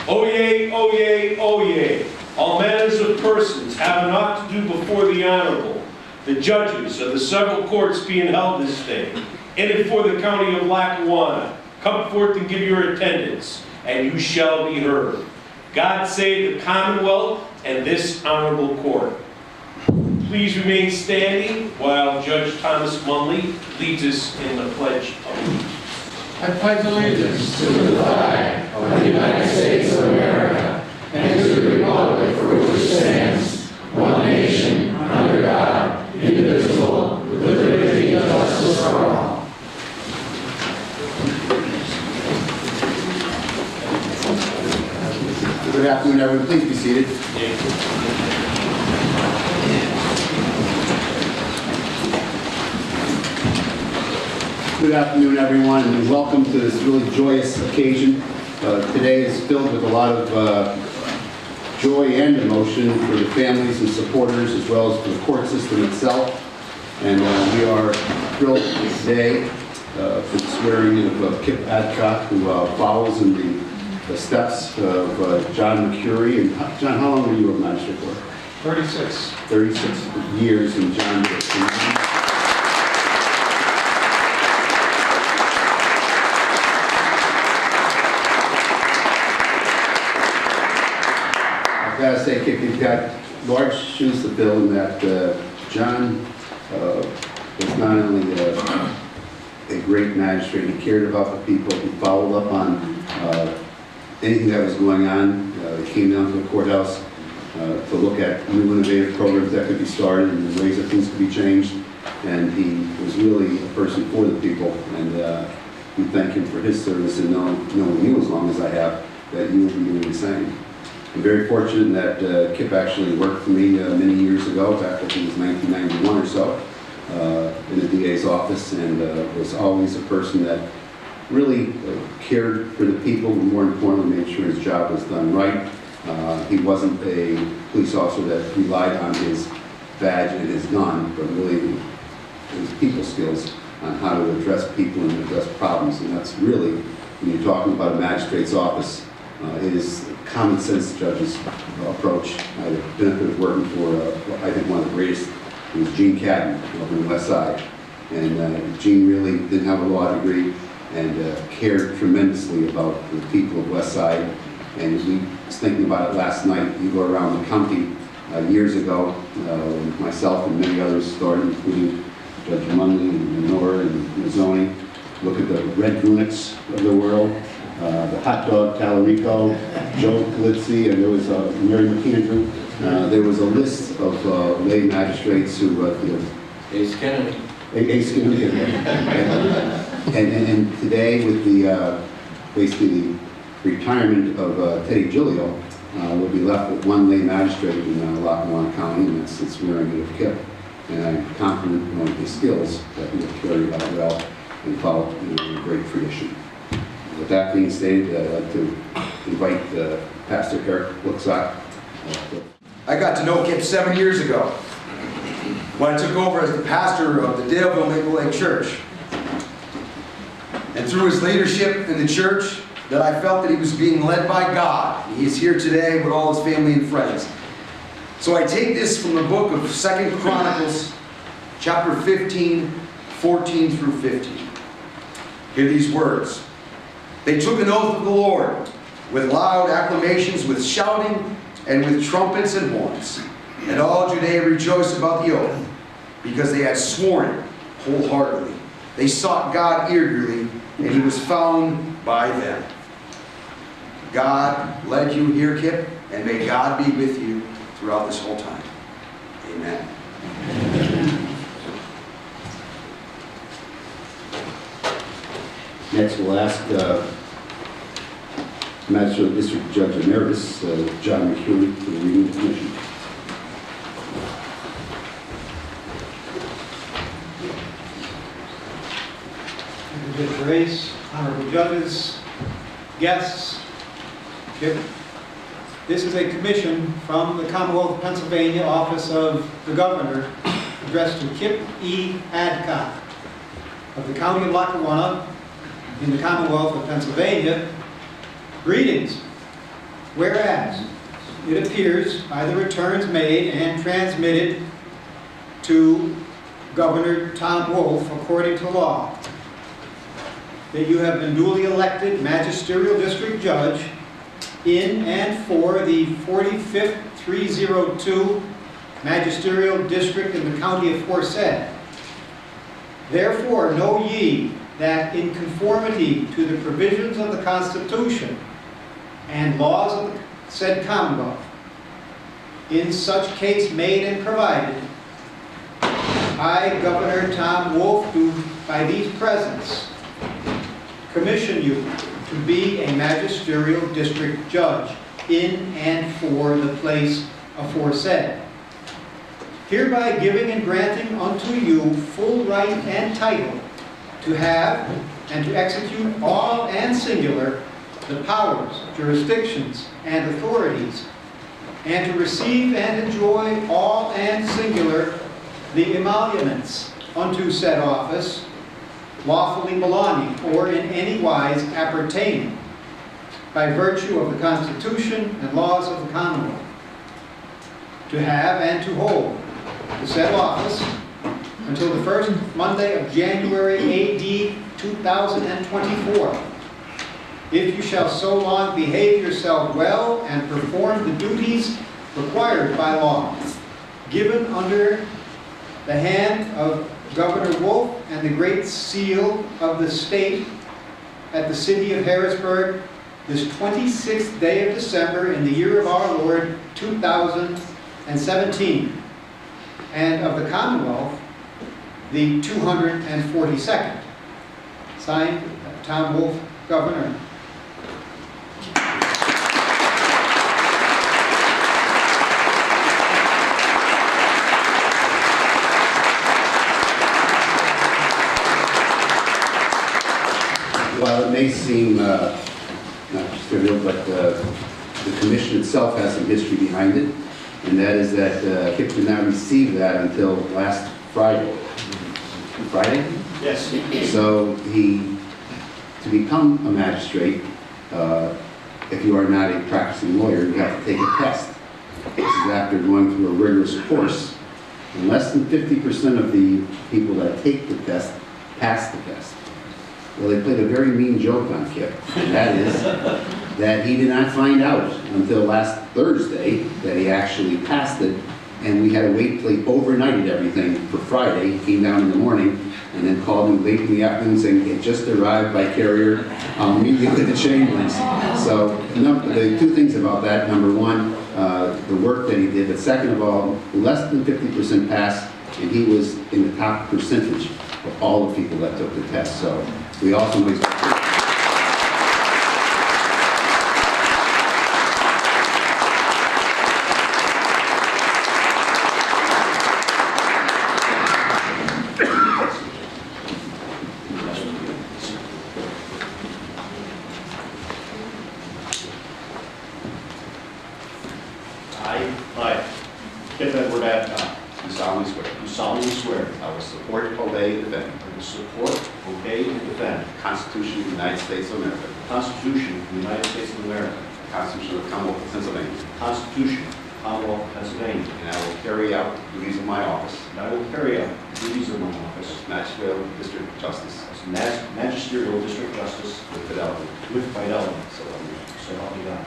Oyez, oyez, oyez. All manners of persons having aught to do before the Honorable, the judges of the several courts being held this day, in and for the county of Lackawanna, come forth and give your attendance, and you shall be heard. God save the Commonwealth and this honorable court. Please remain standing while Judge Thomas Munley leads us in the Pledge of Allegiance. I pledge allegiance to the flag of the United States of America and to the republic for which it stands, one nation, under God, indivisible, with liberty and justice for all. Good afternoon, everyone. Please be seated. Good afternoon, everyone, and welcome to this really joyous occasion. Today is filled with a lot of joy and emotion for the families and supporters, as well as for the court system itself. And we are thrilled today for the swearing in of Kipp Adcock, who follows in the steps of John McCurry. And John, how long were you a magistrate for? 36. 36 years, and John did. I've got to say, Kipp, you've got large shoes to fill in that John was not only a great magistrate, he cared about the people, he followed up on anything that was going on. He came down to the courthouse to look at new innovative programs that could be started and ways that things could be changed. And he was really a person for the people. And we thank him for his service and knowing you as long as I have, that you will be doing the same. I'm very fortunate that Kipp actually worked for me many years ago, back I think it was 1991 or so, in the DA's office, and was always a person that really cared for the people, but more importantly, made sure his job was done right. He wasn't a police officer that relied on his badge and his gun, but really his people skills on how to address people and address problems. And that's really, when you're talking about a magistrate's office, it is common sense judge's approach. I had the benefit of working for, I think, one of the greatest. It was Gene Cadden over in the West Side. And Gene really didn't have a law degree and cared tremendously about the people of West Side. And as we was thinking about it last night, you go around the county years ago, when myself and many others started, including Judge Munley and Nora and Mazzoni, look at the Red Grunics of the world, the Hot Dog Tallarico, Joe Polizzi, and there was Mary McAndrew. There was a list of lay magistrates who, Ace Kennedy. Ace Kennedy. And today, with the basically the retirement of Teddy Giglio, we'll be left with one lay magistrate in Lackawanna County, and that's the swearing in of Kipp. And I'm confident in his skills that he will carry that well and follow a great tradition. With that being stated, I'd like to invite Pastor Eric Lackawanna. I got to know Kipp 7 years ago when I took over as the pastor of the Daleville Maple Lake Church. And through his leadership in the church, that I felt that he was being led by God. He is here today with all his family and friends. So I take this from the book of 2 Chronicles, chapter 15, 14 through 15. Hear these words. They took an oath of the Lord with loud acclamations, with shouting, and with trumpets and horns. And all Judea rejoiced about the oath, because they had sworn it wholeheartedly. They sought God eagerly, and he was found by them. God led you here, Kipp, and may God be with you throughout this whole time. Amen. Next, we'll ask Magisterial District Judge Emeritus, John McCurry, for the reading of the commission. Good grace, honorable judges, guests, Kipp. This is a commission from the Commonwealth of Pennsylvania Office of the Governor addressed to Kipp E. Adcock of the County of Lackawanna, in the Commonwealth of Pennsylvania, greetings. Whereas it appears by the returns made and transmitted to Governor Tom Wolf, according to law, that you have been duly elected Magisterial District Judge in and for the 45th 302 Magisterial District in the County of aforesaid. Therefore, know ye that in conformity to the provisions of the Constitution and laws of the said Commonwealth, in such case made and provided, I, Governor Tom Wolf, do by these presents commission you to be a magisterial district judge in and for the place aforesaid. Hereby giving and granting unto you full right and title to have and to execute all and singular the powers, jurisdictions, and authorities, and to receive and enjoy all and singular the emoluments unto said office, lawfully belonging or in any wise appertaining by virtue of the Constitution and laws of the Commonwealth, to have and to hold the said office until the first Monday of January AD 2024, if you shall so long behave yourself well and perform the duties required by law, given under the hand of Governor Wolf and the great seal of the state at the city of Harrisburg, this 26th day of December in the year of our Lord 2017, and of the Commonwealth, the 242nd. Signed, Tom Wolf, Governor. While it may seem not just trivial, but the commission itself has some history behind it, and that is that Kipp did not receive that until last Friday. Friday? Yes. So to become a magistrate, if you are not a practicing lawyer, you have to take a test. This is after going through a rigorous course. And less than 50% of the people that take the test pass the test. Well, they played a very mean joke on Kipp. That is, that he did not find out until last Thursday that he actually passed it, and we had to wait till he overnighted everything for Friday. He came down in the morning and then called me late in the afternoon saying it just arrived by carrier. Meet you at the chambers. So the two things about that: number one, the work that he did, but second of all, less than 50% passed, and he was in the top percentage of all the people that took the test. So we also know he's I, Kipp Edward Adcock, do solemnly swear. do solemnly swear I will support, obey, and defend I will support, obey, and defend the Constitution of the United States of America, the Constitution of the United States of America, the Constitution of the Commonwealth of Pennsylvania, the Constitution of the Commonwealth of Pennsylvania, and I will carry out the duties of my office and I will carry out the duties of my office as Magisterial District Justice as Magisterial District Justice with fidelity. with fidelity. So help me God. So help me God.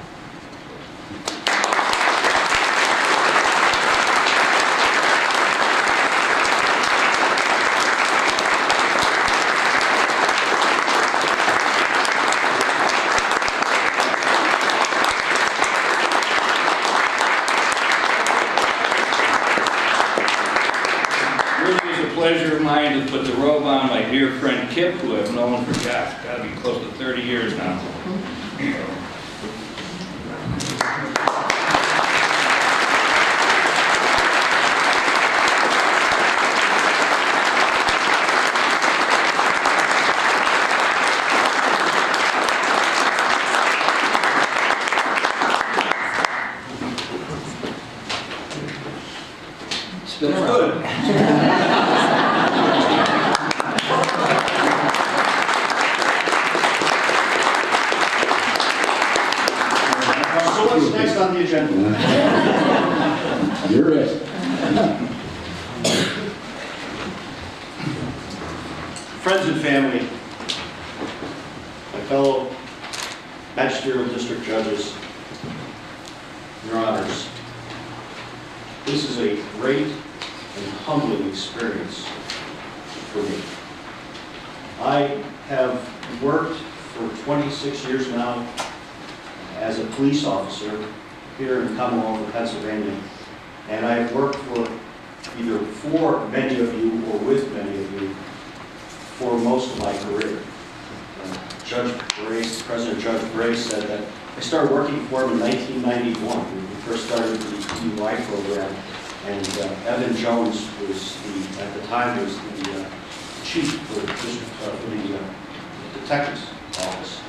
Really is a pleasure of mine to put the robe on my dear friend Kipp, who I've known for, gosh, got to be close to 30 years now. Spin around. on the agenda. You're it. Friends and family, my fellow magisterial district judges, your honors, this is a great and humbling experience for me. I have worked for 26 years now as a police officer here in the Commonwealth of Pennsylvania, and I have worked for either for many of you or with many of you for most of my career. Judge Brace, President Judge Brace said that I started working for him in 1991 when we first started the DUI program, and Evan Jones was at the time was the chief for the detective's office.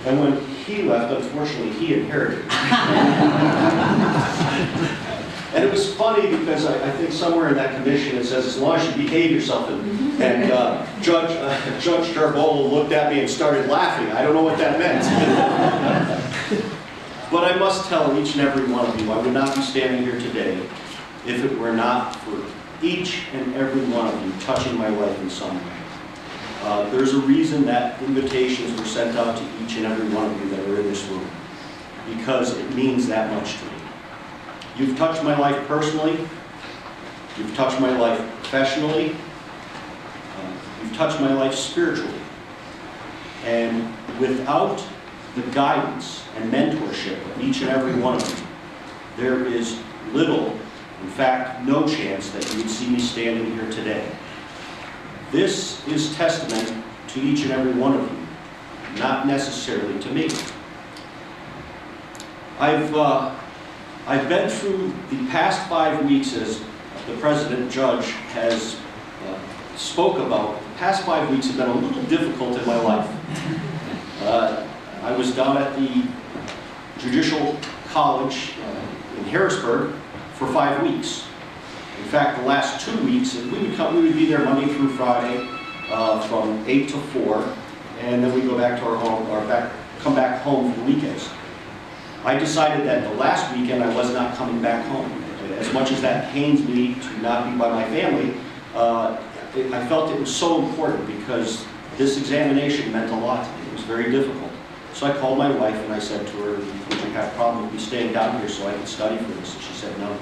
And when he left, unfortunately, he inherited. And it was funny because I think somewhere in that commission it says, as long as you behave yourself, and Judge Jarbola looked at me and started laughing. I don't know what that meant. But I must tell each and every one of you, I would not be standing here today if it were not for each and every one of you touching my life in some way. There's a reason that invitations were sent out to each and every one of you that are in this room, because it means that much to me. You've touched my life personally, you've touched my life professionally, you've touched my life spiritually. And without the guidance and mentorship of each and every one of you, there is little, in fact, no chance that you would see me standing here today. This is testament to each and every one of you, not necessarily to me. I've been through the past 5 weeks, as the President Judge has spoke about. The past 5 weeks have been a little difficult in my life. I was down at the Judicial College in Harrisburg for 5 weeks. In fact, the last 2 weeks, we would be there Monday through Friday from 8 to 4, and then we go back to our home, or come back home for the weekends. I decided that the last weekend I was not coming back home. As much as that pains me to not be by my family, I felt it was so important because this examination meant a lot to me. It was very difficult. So I called my wife and I said to her, would you have a problem with me staying down here so I could study for this? And she said no.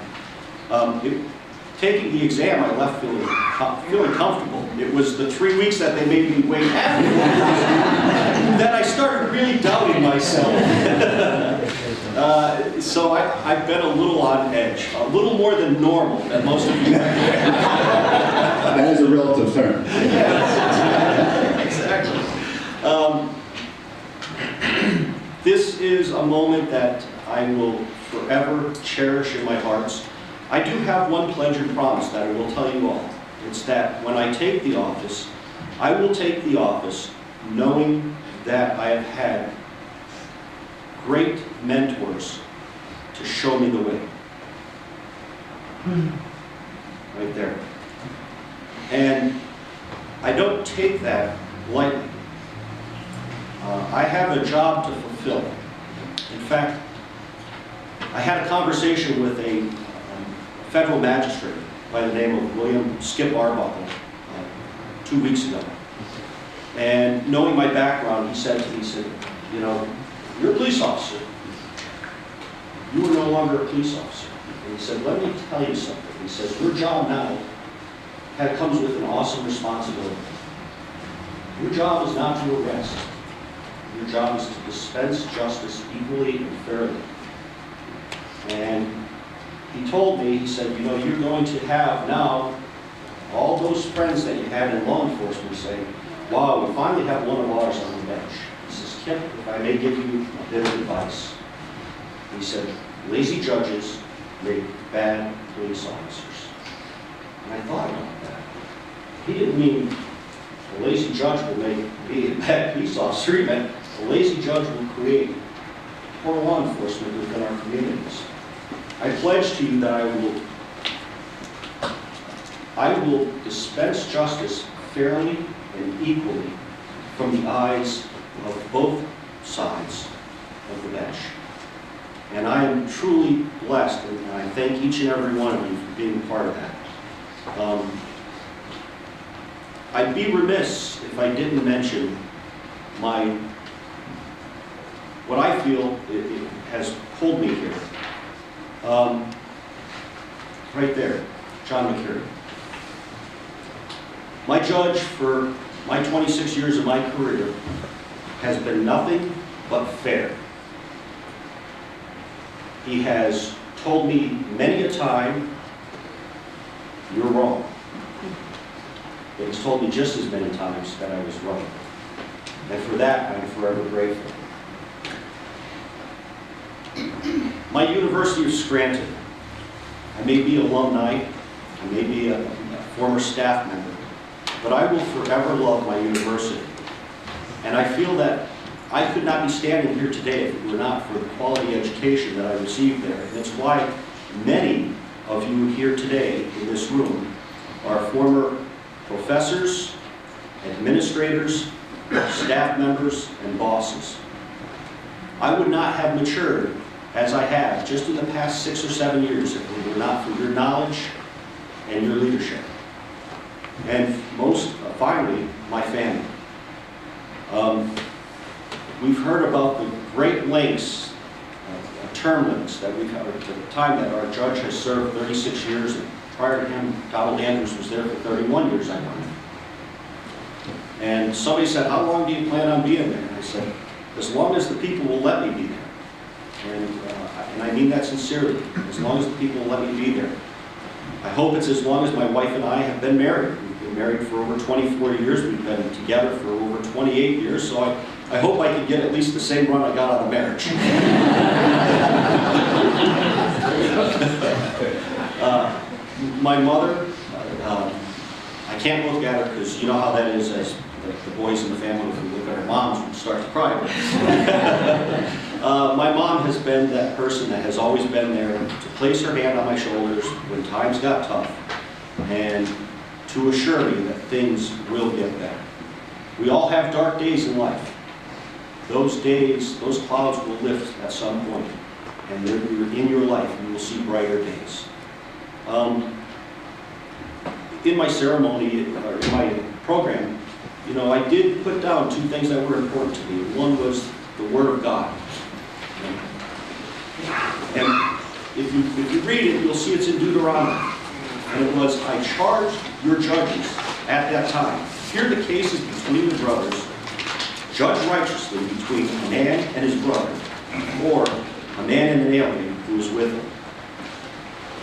Taking the exam, I left feeling comfortable. It was the 3 weeks that they made me wait afterwards that I started really doubting myself. So I've been a little on edge, a little more than normal than most of you. That is a relative term. Exactly. This is a moment that I will forever cherish in my heart. I do have one pledge and promise that I will tell you all. It's that when I take the office, I will take the office knowing that I have had great mentors to show me the way. Right there. And I don't take that lightly. I have a job to fulfill. In fact, I had a conversation with a federal magistrate by the name of William Skip Arbuckle 2 weeks ago. And knowing my background, he said to me, he said, you know, you're a police officer. You are no longer a police officer. And he said, let me tell you something. He says, your job now comes with an awesome responsibility. Your job is not to arrest. Your job is to dispense justice equally and fairly. And he told me, he said, you know, you're going to have now all those friends that you had in law enforcement say, wow, we finally have one of ours on the bench. He says, Kipp, if I may give you a bit of advice. He said, lazy judges make bad police officers. And I thought about that. He didn't mean a lazy judge will make me a bad police officer. He meant a lazy judge will create poor law enforcement within our communities. I pledge to you that I will dispense justice fairly and equally from the eyes of both sides of the bench. And I am truly blessed, and I thank each and every one of you for being a part of that. I'd be remiss if I didn't mention what I feel it has pulled me here. Right there, John McCurry. My judge for my 26 years of my career has been nothing but fair. He has told me many a time, you're wrong. But he's told me just as many times that I was wrong. And for that, I'm forever grateful. My University of Scranton, I may be alumni, I may be a former staff member, but I will forever love my university. And I feel that I could not be standing here today if it were not for the quality education that I received there. And it's why many of you here today in this room are former professors, administrators, staff members, and bosses. I would not have matured as I have just in the past 6 or 7 years if it were not for your knowledge and your leadership. And most finally, my family. We've heard about the great lengths, term lengths that we've had, the time that our judge has served 36 years, and prior to him, Donald Andrews was there for 31 years, I learned. And somebody said, how long do you plan on being there? And I said, as long as the people will let me be there. And I mean that sincerely, as long as the people will let me be there. I hope it's as long as my wife and I have been married. We've been married for over 24 years. We've been together for over 28 years. So I hope I can get at least the same run I got out of marriage. My mother, I can't look at her because you know how that is as the boys in the family, if we look at our moms, we start to cry. My mom has been that person that has always been there to place her hand on my shoulders when times got tough and to assure me that things will get better. We all have dark days in life. Those days, those clouds will lift at some point, and in your life you will see brighter days. In my ceremony, or in my program, you know, I did put down 2 things that were important to me. One was the Word of God. And if you read it, you'll see it's in Deuteronomy. And it was, I charged your judges at that time, hear the cases between the brothers, judge righteously between a man and his brother, or a man and an alien who is with him.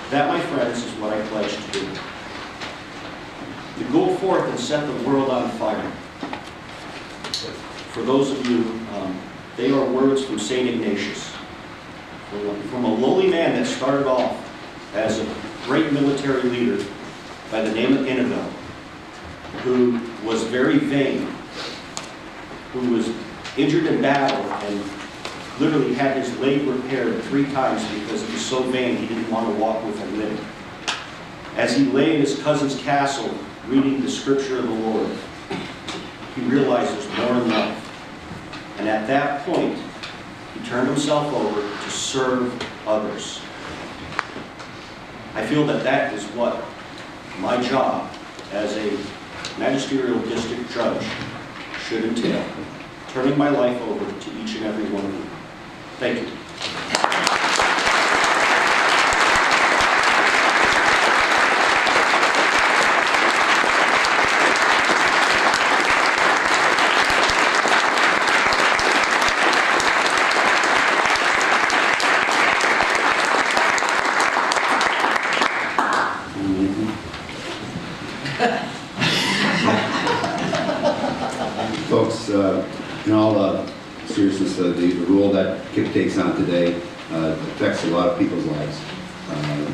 That, my friends, is what I pledge to do. To go forth and set the world on fire. For those of you, they are words from St. Ignatius. From a lowly man that started off as a great military leader by the name of Annabelle, who was very vain, who was injured in battle and literally had his leg repaired 3 times because he was so vain he didn't want to walk with a limp. As he lay in his cousin's castle reading the scripture of the Lord, he realized there's more in life. And at that point, he turned himself over to serve others. I feel that that is what my job as a magisterial district judge should entail, turning my life over to each and every one of you. Thank you. Folks, in all seriousness, the role that Kipp takes on today affects a lot of people's lives.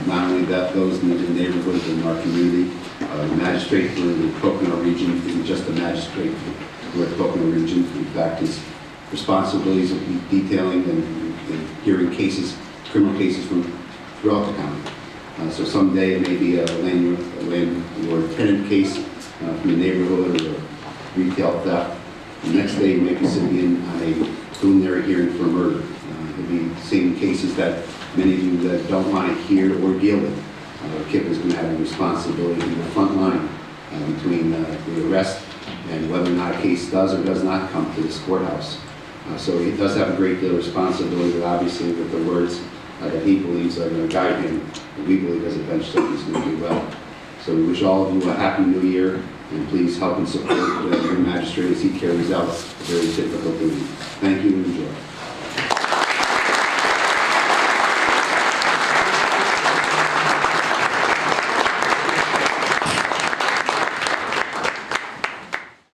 Not only that, those in the neighborhoods in our community. The magistrate for the Pocono region isn't just a magistrate for the Pocono region. In fact, his responsibilities of detailing and hearing cases, criminal cases from throughout the county. So someday it may be a landlord tenant case from the neighborhood or retail theft. The next day you may be sitting in on a whom they're hearing for murder. There'll be same cases that many of you that don't want to hear or deal with. Kipp is going to have a responsibility in the front line between the arrest and whether or not a case does or does not come to this courthouse. So he does have a great deal of responsibility, but obviously with the words that he believes are going to guide him, we believe as a bench that he's going to do well. So we wish all of you a happy new year, and please help and support your magistrate as he carries out a very difficult duty. Thank you and enjoy.